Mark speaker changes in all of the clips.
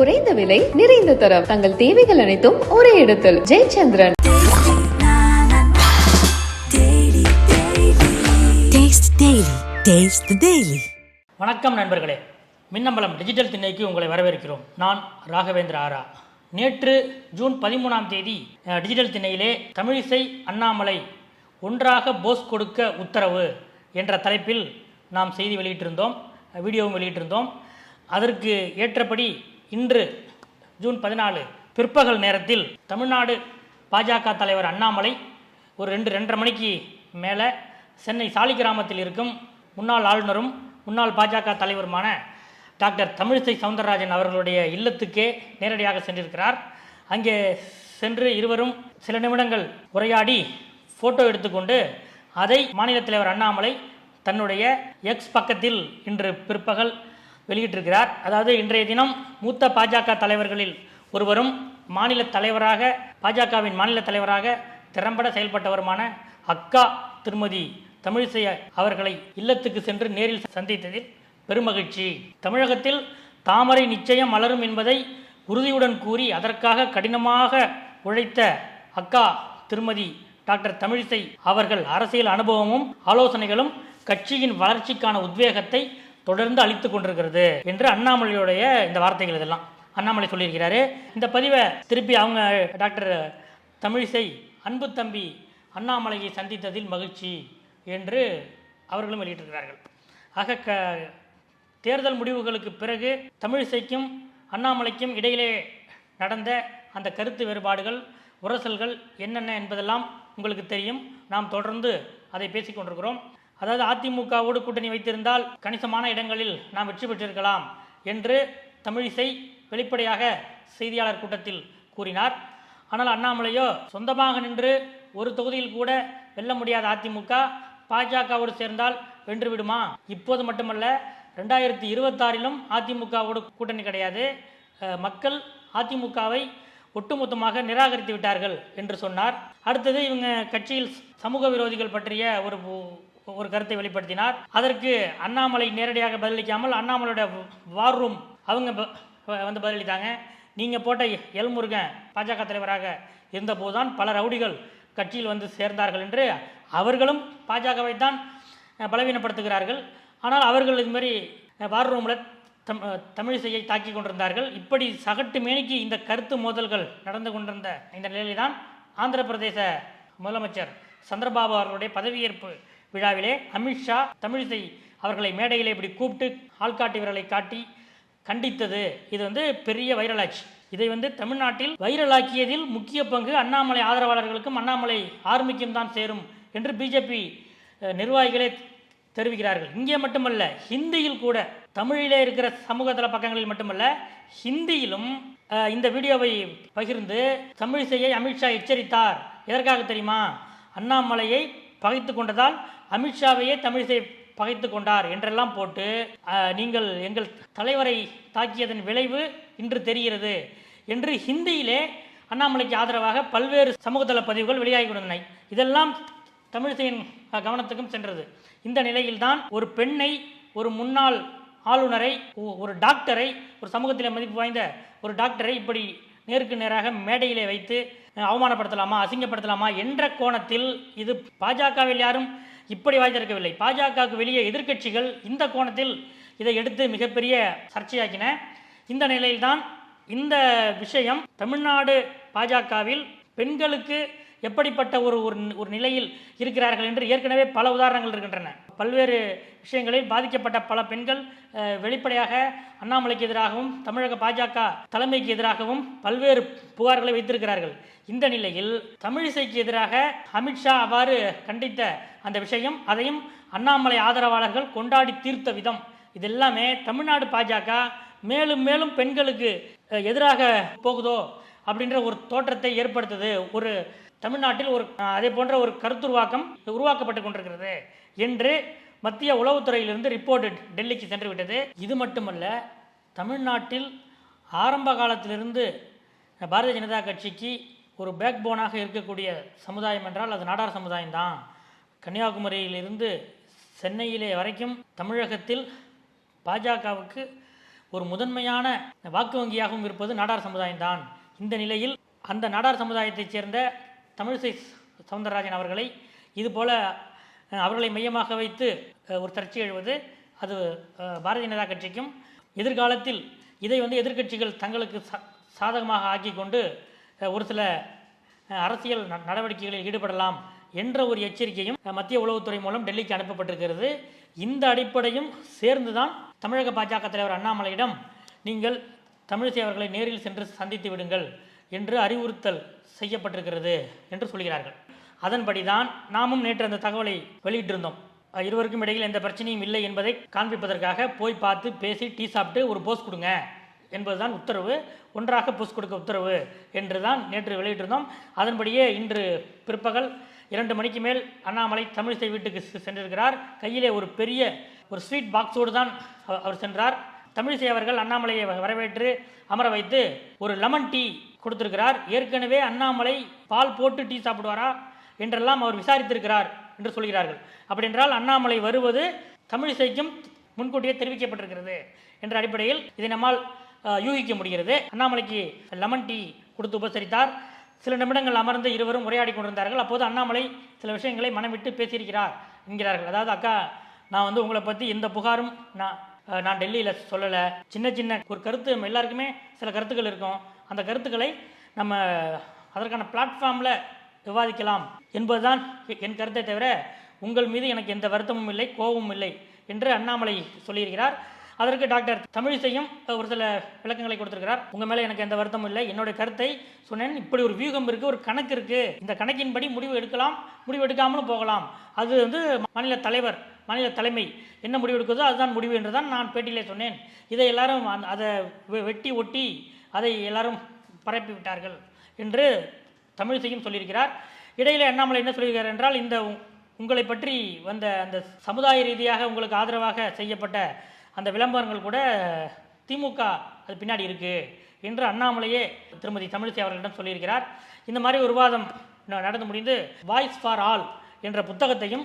Speaker 1: குறைந்த விலை நிறைந்த தரம் தங்கள் தேவைகள் அனைத்தும் ஒரே இடத்தில். ஜெயச்சந்திரன்.
Speaker 2: வணக்கம் நண்பர்களே, மின்னம்பலம் டிஜிட்டல் திண்ணைக்கு உங்களை வரவேற்கிறோம். நான் ராகவேந்திர ஆரா. நேற்று ஜூன் 13ஆம் தேதி டிஜிட்டல் திண்ணையிலே தமிழிசை அண்ணாமலை ஒன்றாக போஸ் கொடுக்க உத்தரவு என்ற தலைப்பில் நாம் செய்தி வெளியிட்டிருந்தோம், வீடியோவும் வெளியிட்டிருந்தோம். அதற்கு ஏற்றபடி இன்று ஜூன் 14 பிற்பகல் நேரத்தில் தமிழ்நாடு பாஜக தலைவர் அண்ணாமலை ஒரு 2-2:30 மணிக்கு மேலே சென்னை சாலிகிராமத்தில் இருக்கும் முன்னாள் ஆளுநரும் முன்னாள் பாஜக தலைவருமான டாக்டர் தமிழிசை சவுந்தரராஜன் அவர்களுடைய இல்லத்துக்கே நேரடியாக சென்றிருக்கிறார். அங்கே சென்று இருவரும் சில நிமிடங்கள் உரையாடி ஃபோட்டோ எடுத்துக்கொண்டு அதை மாநில தலைவர் அண்ணாமலை தன்னுடைய எக்ஸ் பக்கத்தில் இன்று பிற்பகல் வெளியிட்டிருக்கிறார். அதாவது இன்றைய தினம் மூத்த பாஜக தலைவர்களில் ஒருவரும் மாநில தலைவராக பாஜகவின் மாநில தலைவராக திறம்பட செயல்பட்டவருமான அக்கா திருமதி தமிழிசை அவர்களை இல்லத்துக்கு சென்று நேரில் சந்தித்ததில் பெருமகிழ்ச்சி. தமிழகத்தில் தாமரை நிச்சயம் மலரும் என்பதை உறுதியுடன் கூறி அதற்காக கடினமாக உழைத்த அக்கா திருமதி டாக்டர் தமிழிசை அவர்கள் அரசியல் அனுபவமும் ஆலோசனைகளும் கட்சியின் வளர்ச்சிக்கான உத்வேகத்தை தொடர்ந்து அளித்து கொண்டிருக்கிறது என்று அண்ணாமலையுடைய இந்த வார்த்தைகள் இதெல்லாம் அண்ணாமலை சொல்லியிருக்கிறாரு. இந்த பதிவை திருப்பி அவங்க டாக்டர் தமிழிசை அன்பு தம்பி அண்ணாமலையை சந்தித்ததில் மகிழ்ச்சி என்று அவர்களும் வெளியிட்டிருக்கிறார்கள். ஆக தேர்தல் முடிவுகளுக்கு பிறகு தமிழிசைக்கும் அண்ணாமலைக்கும் இடையிலே நடந்த அந்த கருத்து வேறுபாடுகள், உரசல்கள் என்னென்ன என்பதெல்லாம் உங்களுக்கு தெரியும். நாம் தொடர்ந்து அதை பேசிக்கொண்டிருக்கிறோம். அதாவது அதிமுகவோடு கூட்டணி வைத்திருந்தால் கணிசமான இடங்களில் நாம் வெற்றி பெற்றிருக்கலாம் என்று தமிழிசை வெளிப்படையாக செய்தியாளர் கூட்டத்தில் கூறினார். ஆனால் அண்ணாமலையோ சொந்தமாக நின்று ஒரு தொகுதியில் கூட வெல்ல முடியாத அதிமுக பாஜகவோடு சேர்ந்தால் வென்றுவிடுமா? இப்போது மட்டுமல்ல, 2026 அதிமுகவோடு கூட்டணி கிடையாது, மக்கள் அதிமுகவை ஒட்டுமொத்தமாக நிராகரித்து விட்டார்கள் என்று சொன்னார். அடுத்தது இவங்க கட்சியில் சமூக விரோதிகள் பற்றிய ஒரு கருத்தை வெளிப்படுத்தினார். அதற்கு அண்ணாமலை நேரடியாக பதிலளிக்காமல் அண்ணாமலையோட வார் ரூம் அவங்க வந்து பதிலளித்தாங்க. நீங்கள் போட்ட எல் முருகன் பாஜக தலைவராக இருந்தபோதுதான் பல ரவுடிகள் கட்சியில் வந்து சேர்ந்தார்கள் என்று அவர்களும் பாஜகவை தான் பலவீனப்படுத்துகிறார்கள். ஆனால் அவர்கள் இதுமாதிரி வார் ரூமில் தமிழிசையை தாக்கி கொண்டிருந்தார்கள். இப்படி சகட்டு மேனிக்கு இந்த கருத்து மோதல்கள் நடந்து கொண்டிருந்த இந்த நிலையில்தான் ஆந்திர பிரதேச முதலமைச்சர் சந்திரபாபு அவர்களுடைய பதவியேற்பு விழாவிலே அமித்ஷா தமிழிசை அவர்களை மேடையிலே இப்படி கூப்பிட்டு ஆள்காட்டி விரலை காட்டி கண்டித்தது. இது பெரிய வைரலாச்சு. இதை தமிழ்நாட்டில் வைரலாக்கியதில் முக்கிய பங்கு அண்ணாமலை ஆதரவாளர்களுக்கும் அண்ணாமலை ஆர்மிக்கும் தான் சேரும் என்று பிஜேபி நிர்வாகிகளே தெரிவிக்கிறார்கள். இங்கே மட்டுமல்ல, ஹிந்தியில் கூட, தமிழிலே இருக்கிற சமூகதள பக்கங்களில் மட்டுமல்ல, ஹிந்தியிலும் இந்த வீடியோவை பகிர்ந்து தமிழிசையை அமித்ஷா எச்சரித்தார். எதற்காக தெரியுமா? அண்ணாமலையை பகைத்து கொண்டதால் அமித்ஷாவையே தமிழிசை பகைத்து கொண்டார் என்றெல்லாம் போட்டு நீங்கள் எங்கள் தலைவரை தாக்கியதன் விளைவு இன்று தெரிகிறது என்று ஹிந்தியிலே அண்ணாமலைக்கு ஆதரவாக பல்வேறு சமூகதள பதிவுகள் வெளியாகி கொண்டன. இதெல்லாம் தமிழிசையின் கவனத்துக்கும் சென்றது. இந்த நிலையில்தான் ஒரு பெண்ணை, ஒரு முன்னாள் ஆளுநரை, ஒரு டாக்டரை, ஒரு சமூகத்தில் மதிப்பு வாய்ந்த ஒரு டாக்டரை இப்படி நேருக்கு நேராக மேடையிலே வைத்து அவமானப்படுத்தலாமா, அசிங்கப்படுத்தலாமா என்ற கோணத்தில் இது பாஜகவில் யாரும் இப்படி வாய்த்திருக்கவில்லை. பாஜகவுக்கு வெளியே எதிர்க்கட்சிகள் இந்த கோணத்தில் இதை எடுத்து மிகப்பெரிய சர்ச்சையாக்கின. இந்த நிலையில்தான் இந்த விஷயம் தமிழ்நாடு பாஜகவில் பெண்களுக்கு எப்படிப்பட்ட ஒரு நிலையில் இருக்கிறார்கள் என்று ஏற்கனவே பல உதாரணங்கள் இருக்கின்றன. பல்வேறு விஷயங்களில் பாதிக்கப்பட்ட பல பெண்கள் வெளிப்படையாக அண்ணாமலைக்கு எதிராகவும் தமிழக பாஜக தலைமைக்கு எதிராகவும் பல்வேறு புகார்களை வைத்திருக்கிறார்கள். இந்த நிலையில் தமிழிசைக்கு எதிராக அமித்ஷா அவ்வாறு கண்டித்த அந்த விஷயம், அதையும் அண்ணாமலை ஆதரவாளர்கள் கொண்டாடி தீர்த்த விதம், இதெல்லாமே தமிழ்நாடு பாஜக மேலும் மேலும் பெண்களுக்கு எதிராக போகுதோ அப்படின்ற ஒரு தோற்றத்தை ஏற்படுத்துது. ஒரு தமிழ்நாட்டில் அதே போன்ற ஒரு கருத்துருவாக்கம் உருவாக்கப்பட்டு கொண்டிருக்கிறது என்று மத்திய உளவுத்துறையிலிருந்து ரிப்போர்ட் டெல்லிக்கு சென்று விட்டது. இது மட்டுமல்ல, தமிழ்நாட்டில் ஆரம்ப காலத்திலிருந்து பாரதிய ஜனதா கட்சிக்கு ஒரு பேக் போனாக இருக்கக்கூடிய சமுதாயம் என்றால் அது நாடார் சமுதாயம்தான். கன்னியாகுமரியிலிருந்து சென்னையிலே வரைக்கும் தமிழகத்தில் பாஜகவுக்கு ஒரு முதன்மையான வாக்கு வங்கியாகவும் இருப்பது நாடார் சமுதாயம்தான். இந்த நிலையில் அந்த நாடார் சமுதாயத்தைச் சேர்ந்த தமிழிசை சவுந்தரராஜன் அவர்களை இதுபோல அவர்களை மையமாக வைத்து ஒரு சர்ச்சை எழுவது அது பாரதிய ஜனதா கட்சிக்கும் எதிர்காலத்தில் இதை எதிர்க்கட்சிகள் தங்களுக்கு சாதகமாக ஆக்கி கொண்டு ஒரு சில அரசியல் நடவடிக்கைகளில் ஈடுபடலாம் என்ற ஒரு எச்சரிக்கையும் மத்திய உளவுத்துறை மூலம் டெல்லிக்கு அனுப்பப்பட்டிருக்கிறது. இந்த அடிப்படையும் சேர்ந்துதான் தமிழக பாஜக தலைவர் அண்ணாமலையிடம் நீங்கள் தமிழிசை அவர்களை நேரில் சென்று சந்தித்து விடுங்கள் என்று அறிவுறுத்தல் செய்யப்பட்டிருக்கிறது என்று சொல்கிறார்கள். அதன்படிதான் நாமும் நேற்று அந்த தகவலை வெளியிட்டிருந்தோம். இருவருக்கும் இடையில் எந்த பிரச்சனையும் இல்லை என்பதை காண்பிப்பதற்காக போய் பார்த்து பேசி டீ சாப்பிட்டு ஒரு போஸ் கொடுங்க என்பதுதான் உத்தரவு, ஒன்றாக போஸ் கொடுக்க உத்தரவு என்று தான் நேற்று வெளியிட்டிருந்தோம். அதன்படியே இன்று பிற்பகல் 2 மணிக்கு மேல் அண்ணாமலை தமிழிசை வீட்டுக்கு சென்றிருக்கிறார். கையிலே ஒரு பெரிய ஒரு ஸ்வீட் பாக்ஸோடு தான் அவர் சென்றார். தமிழிசை அவர்கள் அண்ணாமலையை வரவேற்று அமர வைத்து ஒரு லெமன் டீ கொடுத்திருக்கிறார். ஏற்கனவே அண்ணாமலை பால் போட்டு டீ சாப்பிடுவாரா என்றெல்லாம் அவர் விசாரித்திருக்கிறார் என்று சொல்கிறார்கள். அப்படி என்றால் அண்ணாமலை வருவது தமிழிசைக்கும் முன்கூட்டியே தெரிவிக்கப்பட்டிருக்கிறது என்ற அடிப்படையில் இதை நம்மால் யூகிக்க முடிகிறது. அண்ணாமலைக்கு லெமன் டீ கொடுத்து உபசரித்தார். சில நிமிடங்கள் அமர்ந்து இருவரும் உரையாடி கொண்டிருந்தார்கள். அப்போது அண்ணாமலை சில விஷயங்களை மனமிட்டு பேசியிருக்கிறார் என்கிறார்கள். அதாவது, அக்கா, நான் உங்களை பற்றி எந்த புகாரும் நான் டெல்லியில் சொல்லலை. சின்ன ஒரு கருத்து, நம்ம எல்லாருக்குமே சில கருத்துக்கள் இருக்கும். அந்த கருத்துக்களை நம்ம அதற்கான பிளாட்ஃபார்மில் விவாதிக்கலாம் என்பதுதான் என் கருத்தை தவிர உங்கள் மீது எனக்கு எந்த வருத்தமும் இல்லை, கோபமும் இல்லை என்று அண்ணாமலை சொல்லியிருக்கிறார். அதற்கு டாக்டர் தமிழிசையும் ஒரு சில விளக்கங்களை கொடுத்திருக்கிறார். உங்கள் மேலே எனக்கு எந்த வருத்தமும் இல்லை, என்னுடைய கருத்தை சொன்னேன். இப்படி ஒரு வியூகம் இருக்குது, ஒரு கணக்கு இருக்குது. இந்த கணக்கின்படி முடிவு எடுக்கலாம், முடிவு எடுக்காமலும் போகலாம். அது மாநில தலைவர், மாநில தலைமை என்ன முடிவு எடுக்கிறதோ அதுதான் முடிவு என்று தான் நான் பேட்டியிலே சொன்னேன். இதை எல்லாரும் அதை வெட்டி ஒட்டி அதை எல்லாரும் பரப்பி விட்டார்கள் என்று தமிழிசையும் சொல்லியிருக்கிறார். இடையிலே அண்ணாமலை என்ன சொல்லியிருக்கிறார் என்றால், இந்த உங்களை பற்றி வந்த அந்த சமுதாய ரீதியாக உங்களுக்கு ஆதரவாக செய்யப்பட்ட அந்த விளம்பரங்கள் கூட திமுக அது பின்னாடி இருக்குது என்று அண்ணாமலையே திருமதி தமிழிசை அவர்களிடம் சொல்லியிருக்கிறார். இந்த மாதிரி ஒரு விவாதம் நடந்து முடிந்து வாய்ஸ் ஃபார் ஆல் என்ற புத்தகத்தையும்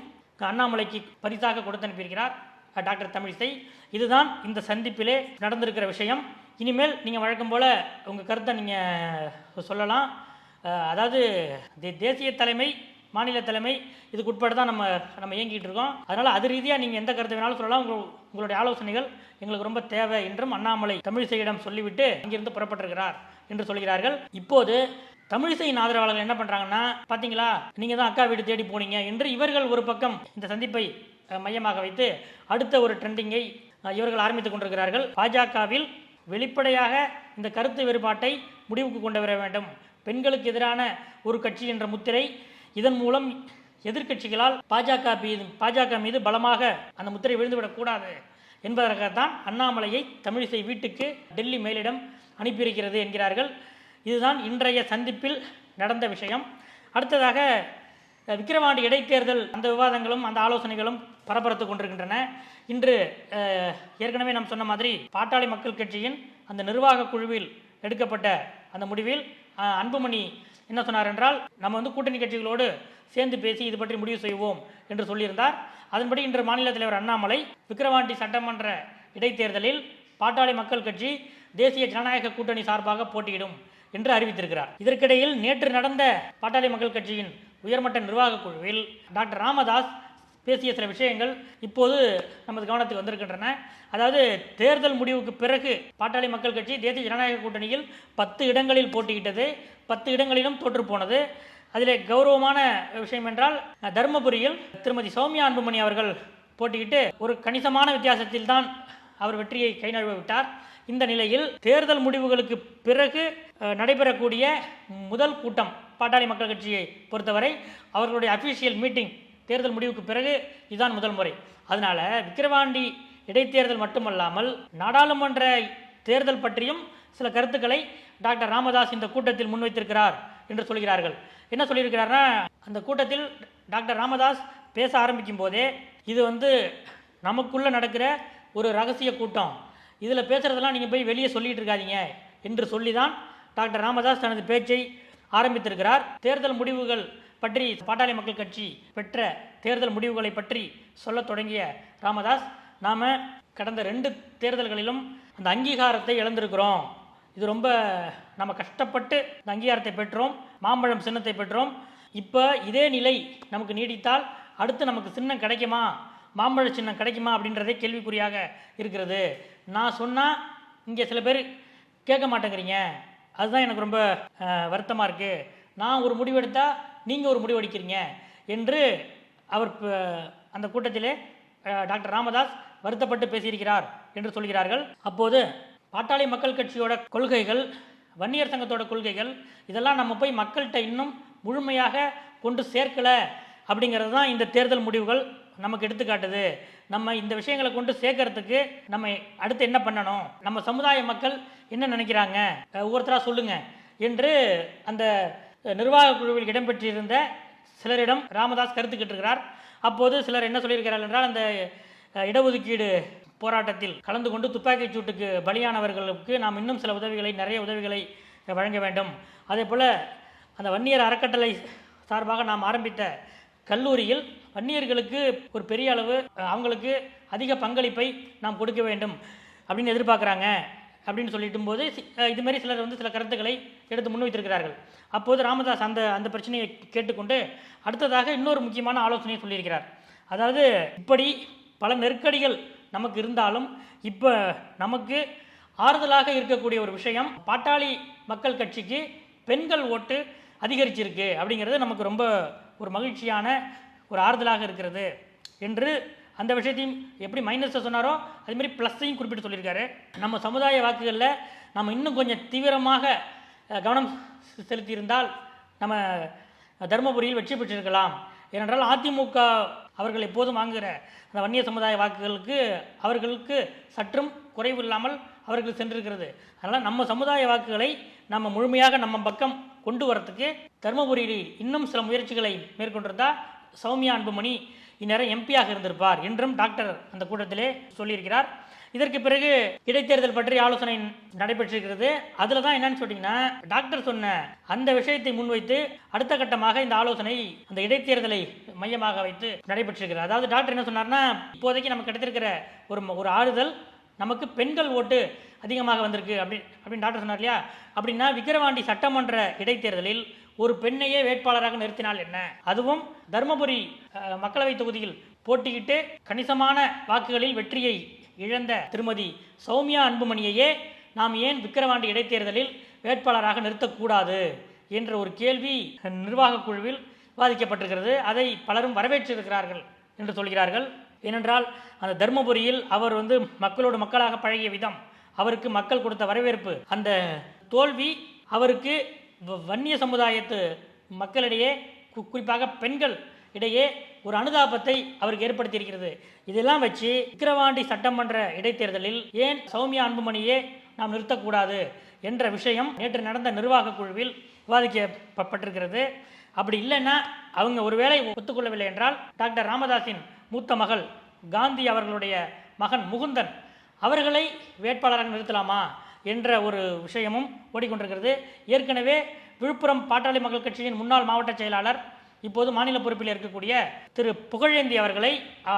Speaker 2: அண்ணாமலைக்கு பரிசாக கொடுத்து அனுப்பியிருக்கிறார் டாக்டர் தமிழிசை. இதுதான் இந்த சந்திப்பிலே நடந்திருக்கிற விஷயம். இனிமேல் நீங்கள் வழக்கம் போல் உங்கள் கருத்தை நீங்கள் சொல்லலாம். அதாவது தேசிய தலைமை, மாநில தலைமை இதுக்கு உட்பட தான் நம்ம இயங்கிட்டு இருக்கோம். அதனால் அது ரீதியாக நீங்கள் எந்த கருத்தை வேணாலும் சொல்லலாம். உங்களுடைய ஆலோசனைகள் எங்களுக்கு ரொம்ப தேவை என்றும் அண்ணாமலை தமிழிசையிடம் சொல்லிவிட்டு அங்கிருந்து புறப்பட்டிருக்கிறார் என்று சொல்கிறார்கள். இப்போது தமிழிசையின் ஆதரவாளர்கள் என்ன பண்ணுறாங்கன்னா, பார்த்தீங்களா, நீங்கள் தான் அக்கா வீடு தேடி போனீங்க என்று இவர்கள் ஒரு பக்கம் இந்த சந்திப்பை மையமாக வைத்து அடுத்த ஒரு ட்ரெண்டிங்கை இவர்கள் ஆரம்பித்துக் கொண்டிருக்கிறார்கள். பாஜகவில் வெளிப்படையாக இந்த கருத்து வேறுபாட்டை முடிவுக்கு கொண்டு வர வேண்டும், பெண்களுக்கு எதிரான ஒரு கட்சி என்ற முத்திரை, இதன் மூலம் எதிர்க்கட்சிகளால் பாஜக மீது பலமாக அந்த முத்திரை விழுந்துவிடக்கூடாது என்பதற்காகத்தான் அண்ணாமலையை தமிழிசை வீட்டுக்கு டெல்லி மேலிடம் அனுப்பியிருக்கிறது என்கிறார்கள். இதுதான் இன்றைய சந்திப்பில் நடந்த விஷயம். அடுத்ததாக விக்கிரவாண்டி இடைத்தேர்தல் அந்த விவாதங்களும் அந்த ஆலோசனைகளும் பரபரத்து கொண்டிருக்கின்றன. இன்று ஏற்கனவே நாம் சொன்ன மாதிரி பாட்டாளி மக்கள் கட்சியின் அந்த நிர்வாக குழுவில் எடுக்கப்பட்ட அந்த முடிவில் அன்புமணி என்ன சொன்னார் என்றால், நம்ம கூட்டணி கட்சிகளோடு சேர்ந்து பேசி இது பற்றி முடிவு செய்வோம் என்று சொல்லியிருந்தார். அதன்படி இன்று மாநில தலைவர் அண்ணாமலை விக்கிரவாண்டி சட்டமன்ற இடைத்தேர்தலில் பாட்டாளி மக்கள் கட்சி தேசிய ஜனநாயக கூட்டணி சார்பாக போட்டியிடும் என்று அறிவித்திருக்கிறார். இதற்கிடையில் நேற்று நடந்த பாட்டாளி மக்கள் கட்சியின் உயர்மட்ட நிர்வாக குழுவில் டாக்டர் ராமதாஸ் பேசிய சில விஷயங்கள் இப்போது நமது கவனத்துக்கு வந்திருக்கின்றன. அதாவது, தேர்தல் முடிவுக்கு பிறகு பாட்டாளி மக்கள் கட்சி தேசிய ஜனநாயக கூட்டணியில் 10 இடங்களில் போட்டியிட்டது, 10 இடங்களிலும் தோற்று போனது. அதில் கௌரவமான விஷயம் என்றால், தருமபுரியில் திருமதி சௌமியா அன்புமணி அவர்கள் போட்டியிட்டு ஒரு கணிசமான வித்தியாசத்தில் தான் அவர் வெற்றியை கை நழுவ விட்டார். இந்த நிலையில் தேர்தல் முடிவுகளுக்கு பிறகு நடைபெறக்கூடிய முதல் கூட்டம் பாட்டாளி மக்கள் கட்சியை பொறுத்தவரை அவர்களுடைய அஃபிஷியல் மீட்டிங் தேர்தல் முடிவுக்கு பிறகு இதுதான் முதல் முறை. அதனால் விக்கிரவாண்டி இடைத்தேர்தல் மட்டுமல்லாமல் நாடாளுமன்ற தேர்தல் பற்றியும் சில கருத்துக்களை டாக்டர் ராமதாஸ் இந்த கூட்டத்தில் முன்வைத்திருக்கிறார் என்று சொல்கிறார்கள். என்ன சொல்லியிருக்கிறார்னா, அந்த கூட்டத்தில் டாக்டர் ராமதாஸ் பேச ஆரம்பிக்கும் போதே இது நமக்குள்ளே நடக்கிற ஒரு ரகசிய கூட்டம், இதில் பேசுகிறதெல்லாம் நீங்கள் போய் வெளியே சொல்லிட்டு இருக்காதீங்க என்று சொல்லி தான் டாக்டர் ராமதாஸ் தனது பேச்சை ஆரம்பித்திருக்கிறார். தேர்தல் முடிவுகள் பற்றி, பாட்டாளி மக்கள் கட்சி பெற்ற தேர்தல் முடிவுகளை பற்றி சொல்ல தொடங்கிய ராமதாஸ், நாம் கடந்த 2 தேர்தல்களிலும் அந்த அங்கீகாரத்தை இழந்திருக்கிறோம். இது ரொம்ப நம்ம கஷ்டப்பட்டு இந்த அங்கீகாரத்தை பெற்றோம், மாம்பழம் சின்னத்தை பெற்றோம். இப்போ இதே நிலை நமக்கு நீடித்தால் அடுத்து நமக்கு சின்னம் கிடைக்குமா, மாம்பழ சின்னம் கிடைக்குமா அப்படின்றதே கேள்விக்குறியாக இருக்கிறது. நான் சொன்னால் இங்கே சில பேர் கேட்க மாட்டேங்கிறீங்க, அதுதான் எனக்கு ரொம்ப வருத்தமாக இருக்குது. நான் ஒரு முடிவெடுத்தால் நீங்கள் ஒரு முடிவெடுக்கிறீங்க என்று அவர் அந்த கூட்டத்திலே டாக்டர் ராமதாஸ் வருத்தப்பட்டு பேசியிருக்கிறார் என்று சொல்கிறார்கள். அப்போது பாட்டாளி மக்கள் கட்சியோட கொள்கைகள், வன்னியர் சங்கத்தோட கொள்கைகள், இதெல்லாம் நம்ம போய் மக்கள்கிட்ட இன்னும் முழுமையாக கொண்டு சேர்க்கலை அப்படிங்கிறது தான் இந்த தேர்தல் முடிவுகள் நமக்கு எடுத்துக்காட்டுது. நம்ம இந்த விஷயங்களை கொண்டு சேர்க்கறதுக்கு நம்ம அடுத்து என்ன பண்ணணும், நம்ம சமுதாய மக்கள் என்ன நினைக்கிறாங்க, ஒவ்வொருத்தராக சொல்லுங்க என்று அந்த நிர்வாக குழுவில் இடம்பெற்றிருந்த சிலரிடம் ராமதாஸ் கருத்து கேட்டிருக்கிறார். அப்போது சிலர் என்ன சொல்லியிருக்கிறார்கள் என்றால், அந்த இடஒதுக்கீடு போராட்டத்தில் கலந்து கொண்டு துப்பாக்கிச் சூட்டுக்கு பலியானவர்களுக்கு நாம் இன்னும் சில உதவிகளை, நிறைய உதவிகளை வழங்க வேண்டும். அதே போல் அந்த வன்னியர் அறக்கட்டளை சார்பாக நாம் ஆரம்பித்த கல்லூரியில் வன்னியர்களுக்கு ஒரு பெரிய அளவு அவங்களுக்கு அதிக பங்களிப்பை நாம் கொடுக்க வேண்டும் அப்படின்னு எதிர்பார்க்குறாங்க அப்படின்னு சொல்லிட்டும் போது இதுமாரி சிலர் வந்து சில கருத்துக்களை எடுத்து முன்வைத்திருக்கிறார்கள். அப்போது ராமதாஸ் அந்த பிரச்சனையை கேட்டுக்கொண்டு அடுத்ததாக இன்னொரு முக்கியமான ஆலோசனையை சொல்லியிருக்கிறார். அதாவது இப்படி பல நெருக்கடிகள் நமக்கு இருந்தாலும் இப்போ நமக்கு ஆறுதலாக இருக்கக்கூடிய ஒரு விஷயம், பாட்டாளி மக்கள் கட்சிக்கு பெண்கள் ஓட்டு அதிகரிச்சிருக்கு அப்படிங்கிறது நமக்கு ரொம்ப ஒரு மகிழ்ச்சியான ஒரு ஆறுதலாக இருக்கிறது என்று அந்த விஷயத்தையும் எப்படி மைனஸை சொன்னாரோ அதுமாரி ப்ளஸ்ஸையும் குறிப்பிட்டு சொல்லியிருக்காரு. நம்ம சமுதாய வாக்குகளில் நம்ம இன்னும் கொஞ்சம் தீவிரமாக கவனம் செலுத்தியிருந்தால் நம்ம தருமபுரியில் வெற்றி பெற்றிருக்கலாம். ஏனென்றால் அதிமுக அவர்கள் எப்போதும் வாங்குகிற அந்த வன்னிய சமுதாய வாக்குகளுக்கு அவர்களுக்கு சற்றும் குறைவு இல்லாமல் அவர்கள் சென்றிருக்கிறது. அதனால் நம்ம சமுதாய வாக்குகளை நம்ம முழுமையாக நம்ம பக்கம் கொண்டு வரத்துக்கு தருமபுரியில் இன்னும் சில முயற்சிகளை மேற்கொண்டிருந்தால் சௌமியா அன்புமணி இந்நேரம் எம்பியாக இருந்திருப்பார் என்றும் டாக்டர் அந்த கூட்டத்திலே சொல்லியிருக்கிறார். இதற்கு பிறகு இடைத்தேர்தல் பற்றி ஆலோசனை நடைபெற்றிருக்கிறது. அதில் தான் என்னன்னு சொன்னீங்கன்னா, டாக்டர் சொன்ன அந்த விஷயத்தை முன்வைத்து அடுத்த கட்டமாக இந்த ஆலோசனை அந்த இடைத்தேர்தலை மையமாக வைத்து நடைபெற்றிருக்கிறது. அதாவது டாக்டர் என்ன சொன்னார்னா, இப்போதைக்கு நமக்கு கிடைத்திருக்கிற ஒரு ஆறுதல், நமக்கு பெண்கள் ஓட்டு அதிகமாக வந்திருக்கு அப்படின்னு டாக்டர் சொன்னார் இல்லையா. அப்படின்னா விக்கிரவாண்டி சட்டமன்ற இடைத்தேர்தலில் ஒரு பெண்ணையே வேட்பாளராக நிறுத்தினால் என்ன, அதுவும் தருமபுரி மக்களவை தொகுதியில் போட்டியிட்டு கணிசமான வாக்குகளில் வெற்றியை இழந்த திருமதி சௌமியா அன்புமணியையே நாம் ஏன் விக்கிரவாண்டி இடைத்தேர்தலில் வேட்பாளராக நிறுத்தக்கூடாது என்ற ஒரு கேள்வி நிர்வாக குழுவில் விவாதிக்கப்பட்டிருக்கிறது. அதை பலரும் வரவேற்றிருக்கிறார்கள் என்று சொல்கிறார்கள். ஏனென்றால் அந்த தருமபுரியில் அவர் வந்து மக்களோடு மக்களாக பழகிய விதம், அவருக்கு மக்கள் கொடுத்த வரவேற்பு, அந்த தோல்வி அவருக்கு வன்னிய சமுதாயத்து மக்களிடையே குறிப்பாக பெண்கள் இடையே ஒரு அனுதாபத்தை அவருக்கு ஏற்படுத்தியிருக்கிறது. இதெல்லாம் வச்சு விக்கிரவாண்டி சட்டமன்ற இடைத்தேர்தலில் ஏன் சௌமியா அன்புமணியே நாம் நிறுத்தக்கூடாது என்ற விஷயம் நேற்று நடந்த நிர்வாக குழுவில் விவாதிக்கப்பட்டிருக்கிறது. அப்படி இல்லைன்னா அவங்க ஒருவேளை ஒத்துக்கொள்ளவில்லை என்றால் டாக்டர் ராமதாஸின் மூத்த மகள் காந்தி அவர்களுடைய மகன் முகுந்தன் அவர்களை வேட்பாளராக நிறுத்தலாமா என்ற ஒரு விஷயமும் ஓடிக்கொண்டிருக்கிறது. ஏற்கனவே விழுப்புரம் பாட்டாளி மக்கள் கட்சியின் முன்னாள் மாவட்ட செயலாளர், இப்போது மாநில பொறுப்பில் இருக்கக்கூடிய திரு புகழேந்தி அவர்களை,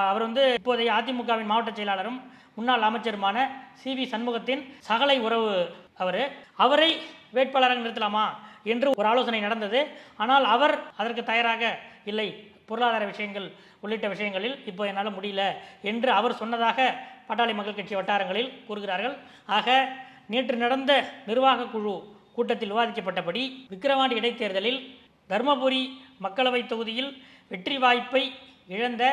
Speaker 2: அவர் வந்து இப்போதைய அதிமுகவின் மாவட்ட செயலாளரும் முன்னாள் அமைச்சருமான CV சண்முகத்தின் சகலை உறவு அவரை வேட்பாளராக நிறுத்தலாமா என்று ஒரு ஆலோசனை நடந்தது. ஆனால் அவர் அதற்கு தயாராக இல்லை, பொருளாதார விஷயங்கள் உள்ளிட்ட விஷயங்களில் இப்போ என்னால் முடியல என்று அவர் சொன்னதாக பாட்டாளி மக்கள் கட்சி வட்டாரங்களில் கூறுகிறார்கள். ஆக நேற்று நடந்த நிர்வாக குழு கூட்டத்தில் விவாதிக்கப்பட்டபடி விக்கிரவாண்டி இடைத்தேர்தலில் தருமபுரி மக்களவை தொகுதியில் வெற்றி வாய்ப்பை இழந்த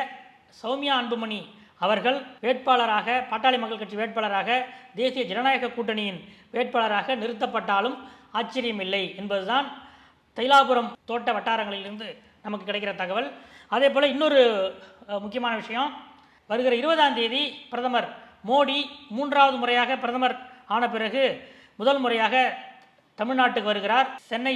Speaker 2: சௌமியா அன்புமணி அவர்கள் வேட்பாளராக, பாட்டாளி மக்கள் கட்சி வேட்பாளராக, தேசிய ஜனநாயக கூட்டணியின் வேட்பாளராக நிறுத்தப்பட்டாலும் ஆச்சரியமில்லை என்பதுதான் தைலாபுரம் தோட்ட வட்டாரங்களிலிருந்து நமக்கு கிடைக்கிற தகவல். அதே போல் இன்னொரு முக்கியமான விஷயம், வருகிற 20ஆம் தேதி பிரதமர் மோடி 3வது முறையாக பிரதமர் ஆன பிறகு முதல் முறையாக தமிழ்நாட்டுக்கு வருகிறார். சென்னை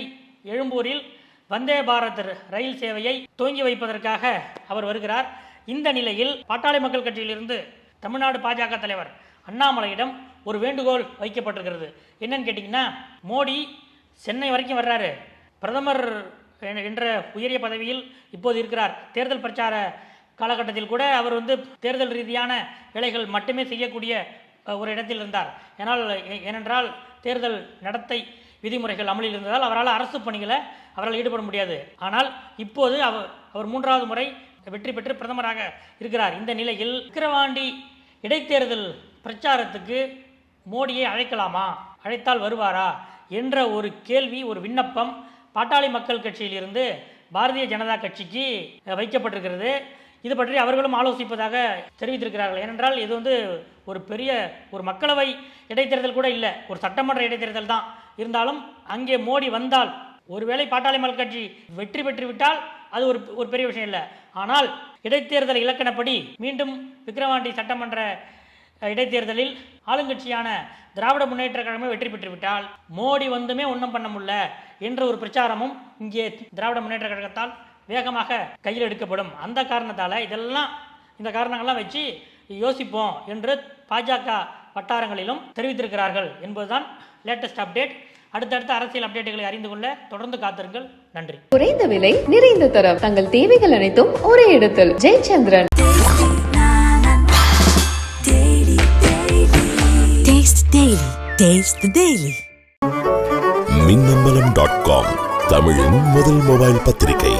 Speaker 2: எழும்பூரில் வந்தே பாரத் ரயில் சேவையை துவங்கி வைப்பதற்காக அவர் வருகிறார். இந்த நிலையில் பாட்டாளி மக்கள் கட்சியிலிருந்து தமிழ்நாடு பாஜக தலைவர் அண்ணாமலையிடம் ஒரு வேண்டுகோள் வைக்கப்பட்டிருக்கிறது. என்னன்னு கேட்டிங்கன்னா, மோடி சென்னை வரைக்கும் வர்றாரு, பிரதமர் என்ற உயரிய பதவியில் இப்போது இருக்கிறார். தேர்தல் பிரச்சார காலகட்டத்தில் கூட அவர் வந்து தேர்தல் ரீதியான வேலைகள் மட்டுமே செய்யக்கூடிய ஒரு இடத்தில் இருந்தார். ஏனென்றால் தேர்தல் நடத்தை விதிமுறைகள் அமலில் இருந்ததால் அவரால் அரசு பணிகளை அவரால் ஈடுபட முடியாது. ஆனால் இப்போது அவர் 3வது முறை வெற்றி பெற்று பிரதமராக இருக்கிறார். இந்த நிலையில் விக்கிரவாண்டி இடைத்தேர்தல் பிரச்சாரத்துக்கு மோடியை அழைக்கலாமா, அழைத்தால் வருவாரா என்ற ஒரு கேள்வி, ஒரு விண்ணப்பம் பாட்டாளி மக்கள் கட்சியிலிருந்து பாரதிய ஜனதா கட்சிக்கு வைக்கப்பட்டிருக்கிறது. இது பற்றி அவர்களும் ஆலோசிப்பதாக தெரிவித்திருக்கிறார்கள். ஏனென்றால் இது ஒரு பெரிய ஒரு மக்களவை இடைத்தேர்தல் கூட இல்லை, ஒரு சட்டமன்ற இடைத்தேர்தல் தான். இருந்தாலும் அங்கே மோடி வந்தால், ஒருவேளை பாட்டாளி மக்கள் கட்சி வெற்றி பெற்று விட்டால் அது ஒரு பெரிய விஷயம் இல்லை. ஆனால் இடைத்தேர்தல் இலக்கணப்படி மீண்டும் விக்கிரவாண்டி சட்டமன்ற இடைத்தேர்தலில் ஆளுங்கட்சியான திராவிட முன்னேற்ற கழகமே வெற்றி பெற்றுவிட்டால் மோடி வந்துமே ஒன்றும் பண்ண முடியல என்ற ஒரு பிரச்சாரமும் இங்கே திராவிட முன்னேற்ற கழகத்தால் வேகமாக கையில் எடுக்கப்படும். அந்த காரணத்தால் இந்த காரணங்கள்லாம் வச்சு யோசிப்போம் என்று பாஜக வட்டாரங்களிலும் தெரிவித்திருக்கிறார்கள் என்பதுதான் லேட்டஸ்ட் அப்டேட். அடுத்தடுத்த அரசியல் அப்டேட்டுகளை அறிந்து கொள்ள தொடர்ந்து காத்திருங்கள். நன்றி.
Speaker 1: குறைந்த விலை, நிறைந்த தரம், தங்கள் தேவைகள் அனைத்தும் ஒரே இடத்தில். ஜெயச்சந்திரன்.
Speaker 3: மின்னம்பலம்.com தமிழின் முதல் மொபைல் பத்திரிகை.